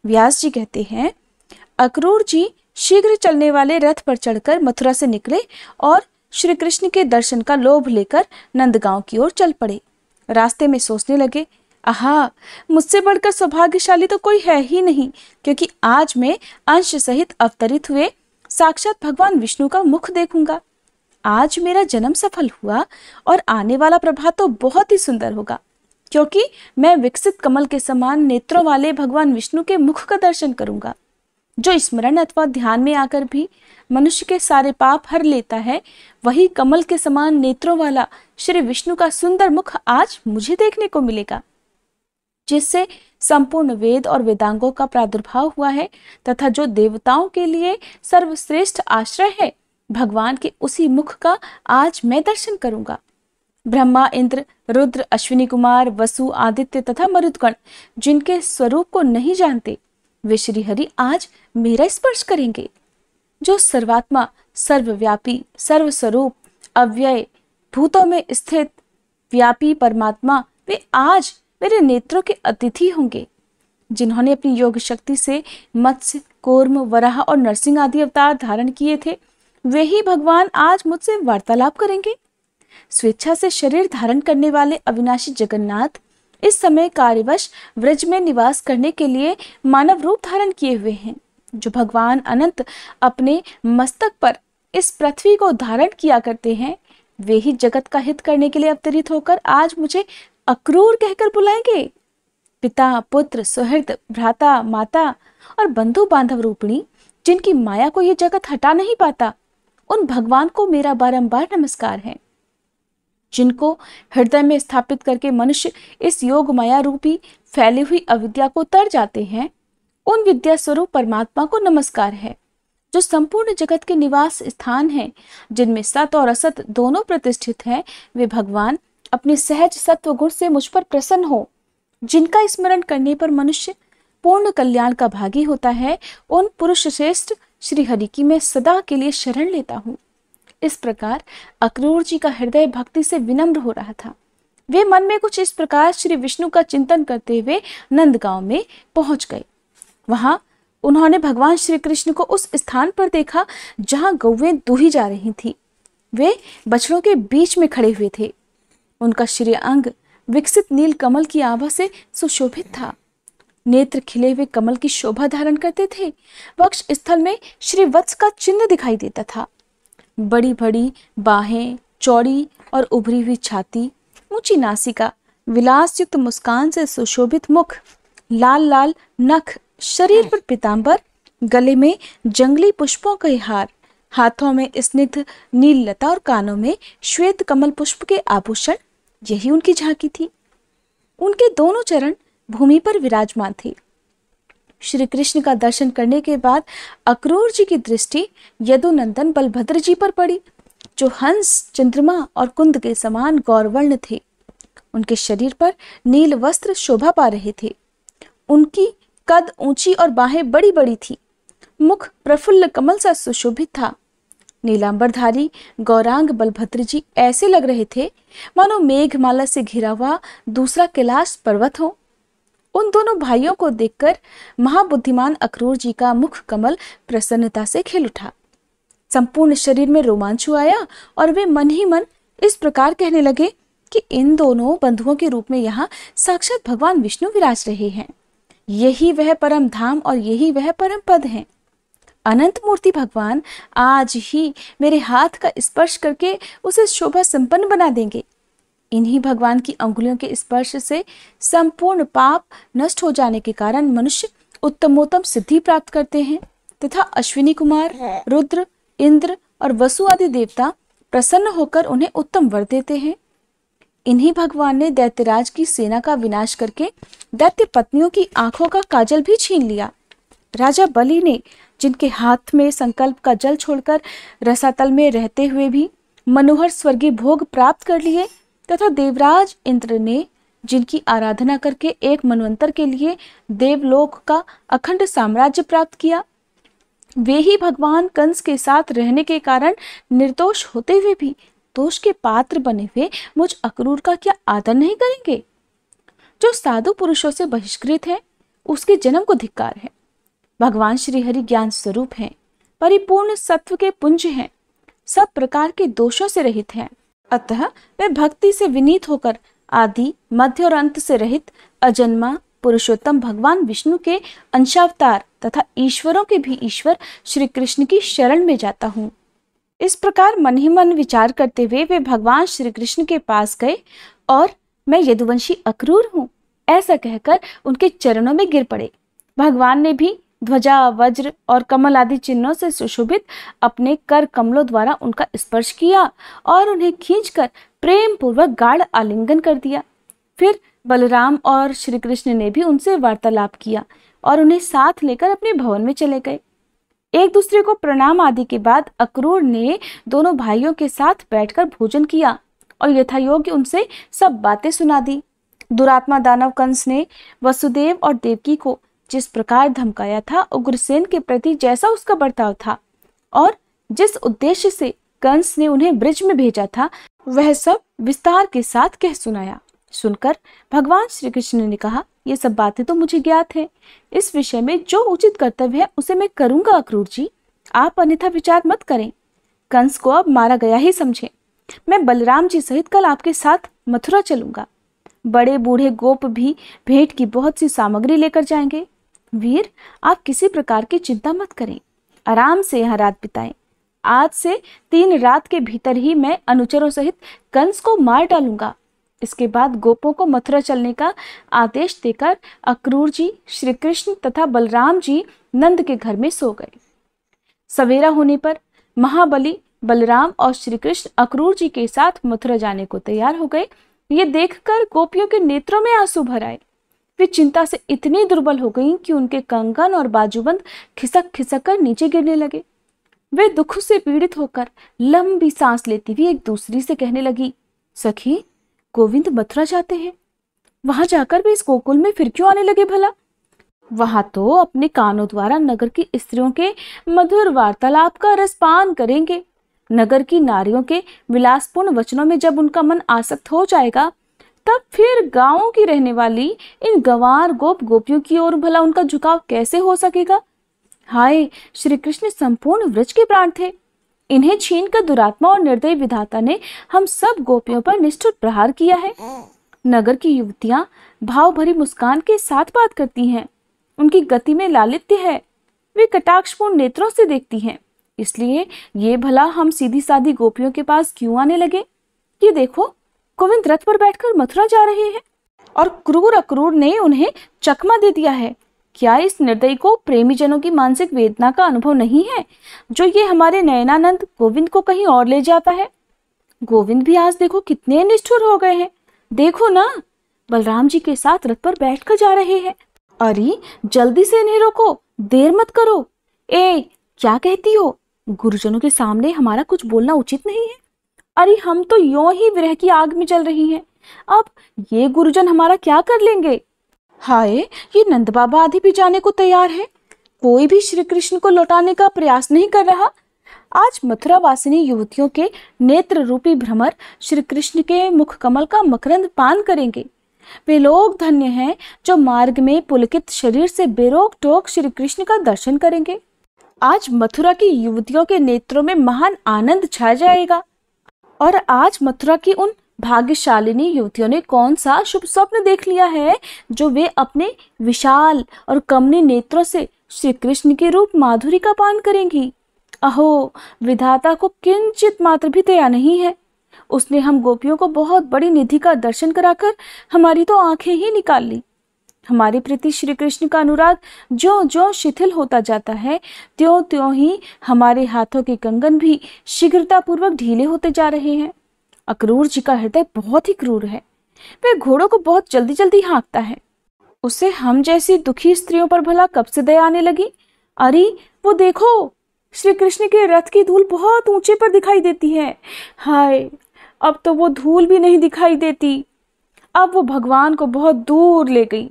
S1: व्यास जी कहते हैं, अक्रूर जी शीघ्र चलने वाले रथ पर चढ़कर मथुरा से निकले और श्री कृष्ण के दर्शन का लोभ लेकर नंदगांव की ओर चल पड़े। रास्ते में सोचने लगे, आहा, मुझसे बढ़कर सौभाग्यशाली तो कोई है ही नहीं, क्योंकि आज मैं अंश सहित अवतरित हुए साक्षात भगवान विष्णु का मुख देखूंगा। आज मेरा जन्म सफल हुआ और आने वाला प्रभात तो बहुत ही सुंदर होगा, क्योंकि मैं विकसित कमल के समान नेत्रों वाले भगवान विष्णु के मुख का दर्शन करूंगा। जो स्मरण अथवा ध्यान में आकर भी मनुष्य के सारे पाप हर लेता है, वही कमल के समान नेत्रों वाला श्री विष्णु का सुंदर मुख आज मुझे देखने को मिलेगा, जिससे संपूर्ण वेद और वेदांगों का प्रादुर्भाव हुआ है तथा जो देवताओं के लिए सर्वश्रेष्ठ आश्रय है, भगवान के उसी मुख का आज मैं दर्शन करूंगा। ब्रह्मा, इंद्र, रुद्र, अश्विनी कुमार, वसु, आदित्य तथा मरुदगण जिनके स्वरूप को नहीं जानते, वे श्रीहरि आज मेरा स्पर्श करेंगे। जो सर्वात्मा, सर्वव्यापी, सर्वस्वरूप, अव्यय, भूतों में स्थित व्यापी परमात्मा, वे आज मेरे नेत्रों के अतिथि होंगे। जिन्होंने अपनी योग शक्ति से मत्स्य, कूर्म, वराह और नरसिंह आदि अवतार धारण किए थे, वे ही भगवान आज मुझसे वार्तालाप करेंगे। स्वेच्छा से शरीर धारण करने वाले अविनाशी जगन्नाथ इस समय कार्यवश व्रज में निवास करने के लिए मानव रूप धारण किए हुए हैं। जो भगवान अनंत अपने मस्तक पर इस पृथ्वी को धारण किया करते हैं, वे ही जगत का हित करने के लिए अवतरित होकर आज मुझे अक्रूर कहकर बुलाएंगे। पिता, पुत्र, सुहृद, भ्राता, माता और बंधु बांधव रूपिणी जिनकी माया को यह जगत हटा नहीं पाता, उन भगवान को मेरा बारंबार नमस्कार है। जिनको हृदय में स्थापित करके मनुष्य इस योग माया रूपी फैली हुई अविद्या को तर जाते हैं, उन विद्या स्वरूप परमात्मा को नमस्कार है। जो संपूर्ण जगत के निवास स्थान है, जिनमें सत और असत दोनों प्रतिष्ठित हैं, वे भगवान अपने सहज सत्व गुण से मुझ पर प्रसन्न हो। जिनका स्मरण करने पर मनुष्य पूर्ण कल्याण का भागी होता है, उन पुरुष श्रेष्ठ श्री हरि की मैं सदा के लिए शरण लेता हूँ। इस प्रकार अक्रूर जी का हृदय भक्ति से विनम्र हो रहा था। वे मन में कुछ इस प्रकार श्री विष्णु का चिंतन करते हुए नंदगांव में पहुंच गए। वहां उन्होंने भगवान श्री कृष्ण को उस स्थान पर देखा जहां गौवें दूही जा रही थी। वे बछड़ों के बीच में खड़े हुए थे। उनका श्री अंग विकसित नील कमल की आभा से सुशोभित था। नेत्र खिले हुए कमल की शोभा धारण करते थे। वक्ष स्थल में श्री वत्स का चिन्ह दिखाई देता था। बड़ी बड़ी बाहें, चौड़ी और उभरी हुई छाती, ऊंची नासिका, विलास युक्त मुस्कान से सुशोभित मुख, लाल लाल नख, शरीर पर पीतांबर, गले में जंगली पुष्पों के हार, हाथों में स्निग्ध नील लता और कानों में श्वेत कमल पुष्प के आभूषण, यही उनकी झांकी थी। उनके दोनों चरण भूमि पर विराजमान थे। श्री कृष्ण का दर्शन करने के बाद अक्रूर जी की दृष्टि यदुनंदन बलभद्र जी पर पड़ी, जो हंस, चंद्रमा और कुंद के समान गौरवर्ण थे। उनके शरीर पर नील वस्त्र शोभा पा रहे थे। उनकी कद ऊंची और बाहें बड़ी बड़ी थी। मुख प्रफुल्ल कमल सा सुशोभित था। नीलांबरधारी गौरांग बलभद्र जी ऐसे लग रहे थे मानो मेघमाला से घिरा हुआ दूसरा कैलाश पर्वत हो। उन दोनों भाइयों को देखकर महाबुद्धिमान अक्रूर जी का मुख कमल प्रसन्नता से खिल उठा। संपूर्ण शरीर में रोमांच आया और वे मन ही मन इस प्रकार कहने लगे, कि इन दोनों बंधुओं के रूप में यहाँ साक्षात भगवान विष्णु विराज रहे हैं। यही वह परम धाम और यही वह परम पद है। अनंत मूर्ति भगवान आज ही मेरे हाथ का स्पर्श करके उसे शोभा संपन्न बना देंगे। इन्हीं भगवान की अंगुलियों के स्पर्श से संपूर्ण पाप नष्ट हो जाने के कारण मनुष्य उत्तमोत्तम सिद्धि प्राप्त करते हैं तथा अश्विनी कुमार, रुद्र, इंद्र और वसु आदि देवता प्रसन्न होकर उन्हें उत्तम वर देते हैं। इन्हीं भगवान ने दैत्यराज की सेना का विनाश करके दैत्य पत्नियों की आंखों का काजल भी छीन लिया। राजा बलि ने, जिनके हाथ में संकल्प का जल छोड़कर रसातल में रहते हुए भी मनोहर स्वर्गीय भोग प्राप्त कर लिए, तथा देवराज इंद्र ने, जिनकी आराधना करके एक मनवंतर के लिए देवलोक का अखंड साम्राज्य प्राप्त किया, वे ही भगवान कंस के साथ रहने के कारण निर्दोष होते हुए भी दोष के पात्र बने हुए मुझ अक्रूर का क्या आदर नहीं करेंगे? जो साधु पुरुषों से बहिष्कृत है उसके जन्म को धिक्कार है। भगवान श्री हरि ज्ञान स्वरूप हैं, परिपूर्ण सत्व के पुंज हैं, सब प्रकार के दोषों से रहित हैं। अतः वे भक्ति से विनीत होकर आदि, मध्य और अंत से रहित अजन्मा पुरुषोत्तम भगवान विष्णु के अंशावतार तथा ईश्वरों के भी ईश्वर श्री कृष्ण की शरण में जाता हूँ। इस प्रकार मन ही मन विचार करते हुए वे भगवान श्री कृष्ण के पास गए और मैं यदुवंशी अक्रूर हूँ ऐसा कहकर उनके चरणों में गिर पड़े। भगवान ने भी ध्वजा, वज्र और कमल आदि चिन्हों से सुशोभित अपने कर कमलों द्वारा उनका स्पर्श किया और उन्हें खींचकर प्रेम पूर्वक गाढ़ आलिंगन कर दिया। फिर बलराम और श्री कृष्ण ने भी उनसे वार्तालाप किया और उन्हें साथ लेकर अपने भवन में चले गए। एक दूसरे को प्रणाम आदि के बाद अक्रूर ने दोनों भाइयों के साथ बैठकर भोजन किया और यथायोग्य उनसे सब बातें सुना दी। दुरात्मा दानव कंस ने वसुदेव और देवकी को जिस प्रकार धमकाया था, उग्रसेन के प्रति जैसा उसका बर्ताव था और जिस उद्देश्य से कंस ने उन्हें ब्रिज में भेजा था, वह सब विस्तार के साथ कह सुनाया। सुनकर भगवान श्री कृष्ण ने कहा, ये सब बातें तो मुझे ज्ञात है। इस विषय में जो उचित कर्तव्य है उसे मैं करूंगा अक्रूर जी, आप अन्यथा विचार मत करें। कंस को अब मारा गया ही समझे। मैं बलराम जी सहित कल आपके साथ मथुरा चलूंगा। बड़े बूढ़े गोप भी भेंट की बहुत सी सामग्री लेकर जाएंगे। वीर, आप किसी प्रकार की चिंता मत करें, आराम से यहाँ रात बिताएं। आज से 3 रात के भीतर ही मैं अनुचरों सहित कंस को मार डालूंगा। इसके बाद गोपों को मथुरा चलने का आदेश देकर अक्रूर जी, श्री कृष्ण तथा बलराम जी नंद के घर में सो गए। सवेरा होने पर महाबली बलराम और श्री कृष्ण अक्रूर जी के साथ मथुरा जाने को तैयार हो गए। ये देखकर गोपियों के नेत्रों में आंसू भर आए। वे चिंता से इतनी दुर्बल हो गईं कि उनके कंगन और बाजूबंद खिसक खिसक कर नीचे गिरने लगे। वे दुख से पीड़ित होकर लंबी सांस लेती हुई एक दूसरी से कहने लगी, सखी, गोविंद मथुरा जाते हैं। वहां जाकर वे इस गोकुल में फिर क्यों आने लगे भला? वहां तो अपने कानों द्वारा नगर की स्त्रियों के मधुर वार्तालाप का रसपान करेंगे। नगर की नारियों के विलासपूर्ण वचनों में जब उनका मन आसक्त हो जाएगा, तब फिर गांवों की रहने वाली इन गंवार गोप गोपियों की ओर भला उनका झुकाव कैसे हो सकेगा? हाय, श्री कृष्ण संपूर्ण व्रज के प्राण थे। इन्हें छीनकर दुरात्मा और निर्दयी विधाता ने हम सब गोपियों पर निष्ठुर प्रहार किया है। नगर की युवतियां भाव भरी मुस्कान के साथ बात करती हैं। उनकी गति में लालित्य है। वे कटाक्षपूर्ण नेत्रों से देखती हैं। इसलिए ये भला हम सीधी सादी गोपियों के पास क्यों आने लगे? ये देखो, गोविंद रथ पर बैठकर मथुरा जा रहे हैं और क्रूर अक्रूर ने उन्हें चकमा दे दिया है। क्या इस निर्दयी को प्रेमी जनों की मानसिक वेदना का अनुभव नहीं है, जो ये हमारे नयनानंद गोविंद को कहीं और ले जाता है? गोविंद भी आज देखो कितने निष्ठुर हो गए हैं। देखो ना, बलराम जी के साथ रथ पर बैठकर जा रहे हैं। अरे जल्दी से इन्हें रोको, देर मत करो। ए, क्या कहती हो? गुरुजनों के सामने हमारा कुछ बोलना उचित नहीं है। अरे हम तो यूं ही विरह की आग में जल रही हैं। अब ये गुरुजन हमारा क्या कर लेंगे? हाय, ये नंद बाबा आदि भी जाने को तैयार है। कोई भी श्री कृष्ण को लौटाने का प्रयास नहीं कर रहा। आज मथुरा वासिनी युवतियों के नेत्र रूपी भ्रमर श्री कृष्ण के मुख कमल का मकरंद पान करेंगे। वे लोग धन्य हैं जो मार्ग में पुलकित शरीर से बेरोक टोक श्री कृष्ण का दर्शन करेंगे। आज मथुरा की युवतियों के नेत्रों में महान आनंद छा जाएगा और आज मथुरा की उन भाग्यशालिनी युवतियों ने कौन सा शुभ स्वप्न देख लिया है जो वे अपने विशाल और कमनीय नेत्रों से श्री कृष्ण के रूप माधुरी का पान करेंगी। अहो, विधाता को किंचित मात्र भी दया नहीं है। उसने हम गोपियों को बहुत बड़ी निधि का दर्शन कराकर हमारी तो आंखें ही निकाल ली। हमारे प्रति श्री कृष्ण का अनुराग ज्यों ज्यों शिथिल होता जाता है, त्यों त्यों ही हमारे हाथों के कंगन भी शीघ्रता पूर्वक ढीले होते जा रहे हैं। अक्रूर जी का हृदय बहुत ही क्रूर है। वह घोड़ों को बहुत जल्दी जल्दी हाँकता है। उसे हम जैसी दुखी स्त्रियों पर भला कब से दया आने लगी। अरे वो देखो, श्री कृष्ण के रथ की धूल बहुत ऊंचे पर दिखाई देती है। हाय, अब तो वो धूल भी नहीं दिखाई देती। अब वो भगवान को बहुत दूर ले गई।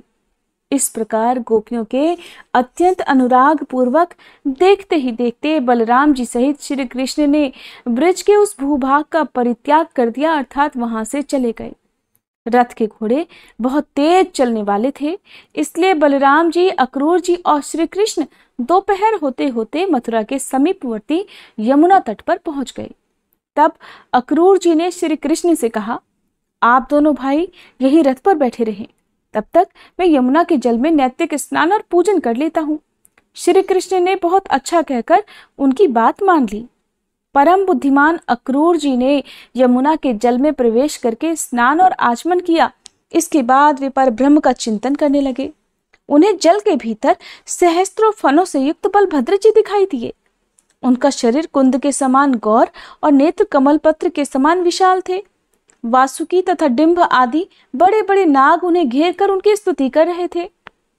S1: इस प्रकार गोपियों के अत्यंत अनुराग पूर्वक देखते ही देखते बलराम जी सहित श्री कृष्ण ने ब्रज के उस भूभाग का परित्याग कर दिया, अर्थात वहां से चले गए। रथ के घोड़े बहुत तेज चलने वाले थे, इसलिए बलराम जी, अक्रूर जी और श्री कृष्ण दोपहर होते होते मथुरा के समीपवर्ती यमुना तट पर पहुंच गए। तब अक्रूर जी ने श्री कृष्ण से कहा, आप दोनों भाई यही रथ पर बैठे रहें, तब तक मैं यमुना के जल में नैतिक स्नान और पूजन कर लेता हूँ। श्री कृष्ण ने बहुत अच्छा कहकर उनकी बात मान ली। परम बुद्धिमान अक्रूर जी ने यमुना के जल में प्रवेश करके स्नान और आचमन किया। इसके बाद वे परब्रह्म का चिंतन करने लगे। उन्हें जल के भीतर सहस्त्रों फनों से युक्त बलभद्र जी दिखाई दिए। उनका शरीर कुंद के समान गौर और नेत्र कमल पत्र के समान विशाल थे। वासुकी तथा डिंभ आदि बड़े बड़े नाग उन्हें घेर कर उनकी स्तुति कर रहे थे।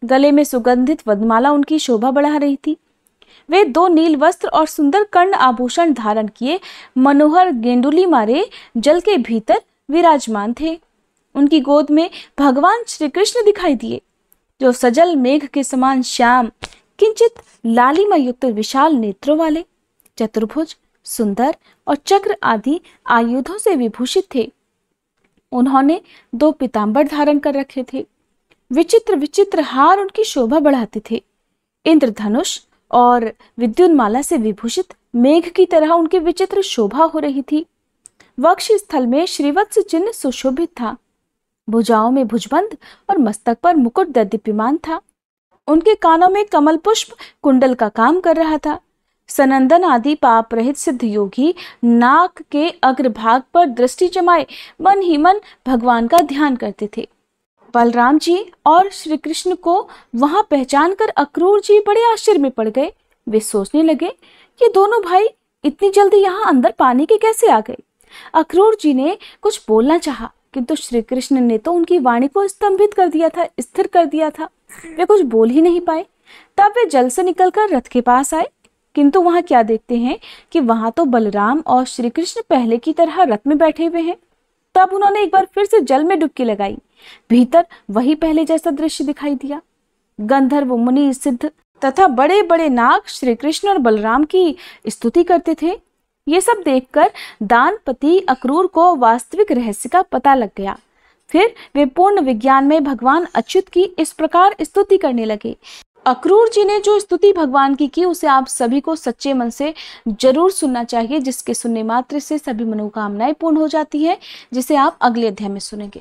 S1: गले में सुगंधित वदमाला उनकी शोभा बढ़ा रही थी। वे 2 नील वस्त्र और सुंदर कर्ण आभूषण धारण किए मनोहर गेंडुली मारे जल के भीतर विराजमान थे। उनकी गोद में भगवान श्री कृष्ण दिखाई दिए, जो सजल मेघ के समान श्याम, किंचित लालिमा युक्त विशाल नेत्रों वाले, चतुर्भुज, सुंदर और चक्र आदि आयुधों से विभूषित थे। उन्होंने 2 पीतांबर धारण कर रखे थे। विचित्र विचित्र हार उनकी शोभा बढ़ाते थे। इंद्रधनुष और विद्युन्माला से विभूषित मेघ की तरह उनकी विचित्र शोभा हो रही थी। वक्ष स्थल में श्रीवत्स चिन्ह सुशोभित था। भुजाओं में भुजबंद और मस्तक पर मुकुट दीप्यमान था। उनके कानों में कमल पुष्प कुंडल का काम कर रहा था। सनंदन आदि पाप रहित सिद्ध योगी नाक के अग्रभाग पर दृष्टि जमाए मन ही मन भगवान का ध्यान करते थे। बलराम जी और श्री कृष्ण को वहां पहचान कर अक्रूर जी बड़े आश्चर्य में पड़ गए। वे सोचने लगे, ये दोनों भाई इतनी जल्दी यहाँ अंदर पानी के कैसे आ गए। अक्रूर जी ने कुछ बोलना चाहा, किंतु श्री कृष्ण ने तो उनकी वाणी को स्तंभित कर दिया था, स्थिर कर दिया था। वे कुछ बोल ही नहीं पाए। तब वे जल से निकलकर रथ के पास आए, किंतु वहां क्या देखते हैं कि वहां तो बलराम और श्री कृष्ण पहले की तरह रथ में बैठे हुए हैं। तब उन्होंने एक बार फिर से जल में डुबकी लगाई। भीतर वही पहले जैसा दृश्य दिखाई दिया। गंधर्व, मुनि, सिद्ध तथा बड़े बड़े नाग श्री कृष्ण और बलराम की स्तुति करते थे। ये सब देखकर दानपति अक्रूर को वास्तविक रहस्य का पता लग गया। फिर वे पूर्ण विज्ञान में भगवान अच्युत की इस प्रकार स्तुति करने लगे। अक्रूर जी ने जो स्तुति भगवान की उसे आप सभी को सच्चे मन से जरूर सुनना चाहिए, जिसके सुनने मात्र से सभी मनोकामनाएं पूर्ण हो जाती है, जिसे आप अगले अध्याय में सुनेंगे।